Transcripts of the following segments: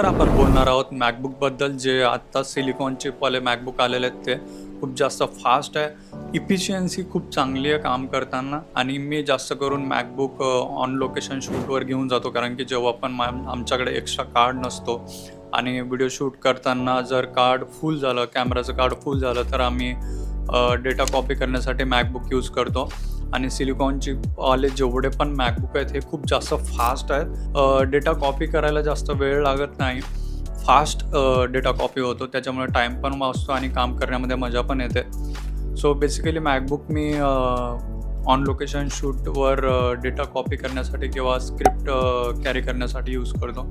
तर आपण बोलणार आहोत मॅकबुकबद्दल. जे आत्ता सिलिकॉन चिपवाले मॅकबुक आलेले आहेत ते खूप जास्त फास्ट आहे. इफिशियन्सी खूप चांगली आहे काम करताना. आणि मी जास्त करून मॅकबुक ऑन लोकेशन शूटवर घेऊन जातो, कारण की जेव्हा पण आमच्याकडे एक्स्ट्रा कार्ड नसतो आणि व्हिडिओ शूट करताना जर कार्ड फुल झालं, कॅमेराचं कार्ड फुल झालं, तर आम्ही डेटा कॉपी करण्यासाठी मॅकबुक यूज करतो. आणि सिलिकॉनची वाले जेवढे पण मॅकबुक आहेत हे खूप जास्त फास्ट आहेत. डेटा कॉपी करायला जास्त वेळ लागत नाही, फास्ट डेटा कॉपी होतो, त्याच्यामुळे टाईम पण वाचतो आणि काम करण्यामध्ये मजा पण येते. सो बेसिकली मॅकबुक मी ऑन लोकेशन शूटवर डेटा कॉपी करण्यासाठी किंवा स्क्रिप्ट कॅरी करण्यासाठी यूज करतो.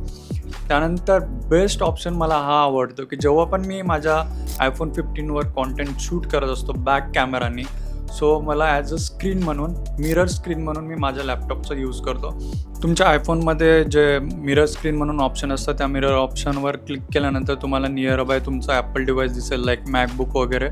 त्यानंतर बेस्ट ऑप्शन मला हा आवडतो की जेव्हा पण मी माझ्या iPhone 15वर कॉन्टेंट शूट करत असतो बॅक कॅमेरानी, सो मला ॲज अ स्क्रीन म्हणून, मिरर स्क्रीन म्हणून मी माझ्या लॅपटॉपचा यूज करतो. तुमच्या आयफोनमध्ये जे मिरर स्क्रीन म्हणून ऑप्शन असतं, त्या मिरर ऑप्शनवर क्लिक केल्यानंतर तुम्हाला नियर बाय तुमचा ॲपल डिव्हाइस दिसेल, लाईक मॅकबुक वगैरे.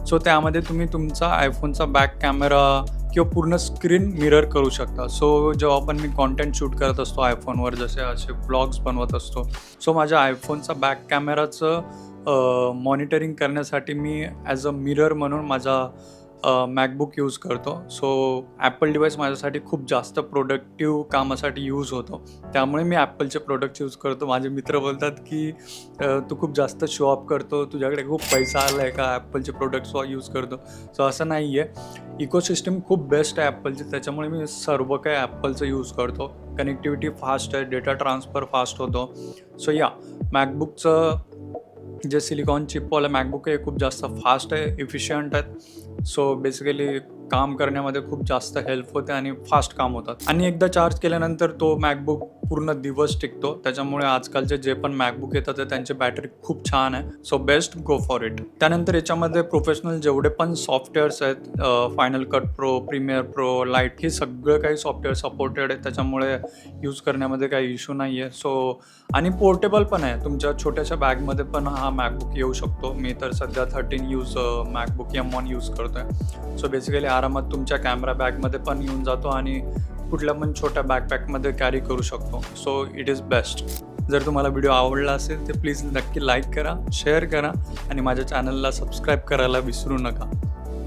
सो त्यामध्ये तुम्ही तुमचा आयफोनचा बॅक कॅमेरा किंवा पूर्ण स्क्रीन मिरर करू शकता. सो जेव्हा पण मी कॉन्टेंट शूट करत असतो आयफोनवर, जसे असे ब्लॉग्स बनवत असतो, सो माझ्या आयफोनचा बॅक कॅमेराचं मॉनिटरिंग करण्यासाठी मी ॲज अ मिरर म्हणून माझा मॅकबुक यूज करतो. सो ॲपल डिव्हाइस माझ्यासाठी खूप जास्त प्रोडक्टिव्ह कामासाठी यूज होतो, त्यामुळे मी ॲपलचे प्रोडक्ट्स यूज करतो. माझे मित्र बोलतात की तू खूप जास्त शो ऑफ करतो, तुझ्याकडे खूप पैसा आला आहे का ॲपलचे प्रोडक्ट्स यूज करतो. सो असं नाही आहे. इकोसिस्टम खूप बेस्ट आहे ॲपलची, त्याच्यामुळे मी सर्व काही ॲपलचं यूज करतो. कनेक्टिव्हिटी फास्ट आहे, डेटा ट्रान्सफर फास्ट होतो. सो या मॅकबुकचं जे सिलिकॉन चिपवाला मॅकबुक आहे खूप जास्त फास्ट आहे, इफिशियंट आहेत. सो बेसिकली काम करण्यामध्ये खूप जास्त हेल्प होते आणि फास्ट काम होतात. आणि एकदा चार्ज केल्यानंतर तो मॅकबुक पूर्ण दिवस टिकतो, त्याच्यामुळे आजकालचे जे पण मॅकबुक येतात ते त्यांची बॅटरी खूप छान आहे. So best go for it. त्यानंतर याच्यामध्ये प्रोफेशनल जेवढे पण सॉफ्टवेअर्स आहेत, Final Cut Pro, Premiere Pro, Lite, हे सगळं काही सॉफ्टवेअर सपोर्टेड आहे, त्याच्यामुळे यूज करण्यामध्ये काही इश्यू नाही आहे. सो आणि पोर्टेबल पण आहे, तुमच्या छोट्याशा बॅगमध्ये पण हा मॅकबुक येऊ शकतो. मी तर सध्या 13 मॅकबुक M1 यूज करतो आहे. सो बेसिकली आरामात तुमच्या कॅमेरा बॅगमध्ये पण येऊन जातो आणि कुठल्या पण छोट्या बॅकपॅकमध्ये कॅरी करू शकतो. So it is best. जर तुम्हाला व्हिडिओ आवडला असेल तर प्लीज नक्की लाईक करा, शेअर करा आणि माझ्या चॅनलला सबस्क्राईब करायला विसरू नका.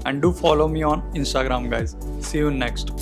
And do follow me on Instagram guys. See you next.